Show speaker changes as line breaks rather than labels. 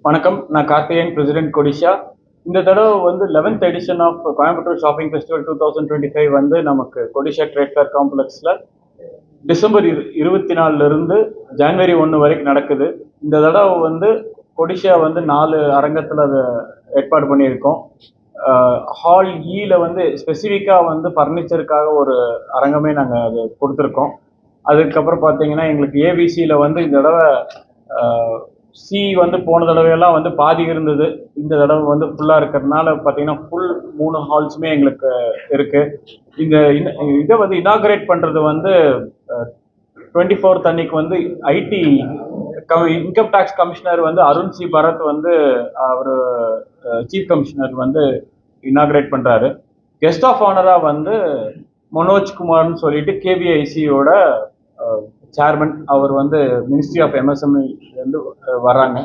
வணக்கம். நான் கார்த்திகேயன், பிரசிடென்ட் கொடிஷா. இந்த தடவை வந்து 11th edition of Coimbatore shopping festival 2025 வந்து நமக்கு கொடிஷா ட்ரேட் ஃபேர் காம்ப்ளெக்ஸில் டிசம்பர் 24 இருந்து ஜனவரி 1 வரைக்கும் நடக்குது. இந்த தடவை வந்து கொடிஷா வந்து 4 அரங்கத்தில் அதை ஏற்பாடு பண்ணியிருக்கோம். ஹால் ஈல வந்து ஸ்பெசிஃபிக்காக வந்து ஃபர்னிச்சருக்காக ஒரு அரங்கமே நாங்கள் அது கொடுத்துருக்கோம். அதுக்கப்புறம் பார்த்தீங்கன்னா எங்களுக்கு ஏபிசியில் வந்து இந்த தடவை சி வந்து போன தடவையெல்லாம் வந்து பாதி இருந்தது. இந்த தடவை வந்து ஃபுல்லாக இருக்கிறதுனால பார்த்தீங்கன்னா ஃபுல் 3 ஹால்ஸுமே எங்களுக்கு இருக்குது. இந்த இதை வந்து இனாகரேட் பண்ணுறது வந்து 24th அன்னைக்கு வந்து ஐடி இன்கம் டேக்ஸ் கமிஷனர் வந்து அருண் சி பரத் வந்து அவர் சீஃப் கமிஷனர் வந்து இனாகரேட் பண்ணுறாரு. கெஸ்ட் ஆஃப் ஆனராக வந்து மனோஜ் குமார்னு சொல்லிட்டு கேபிஐசியோட சேர்மன், அவர் வந்து மினிஸ்ட்ரி ஆஃப் எம்எஸ்எம்இ வந்து வர்றாங்க.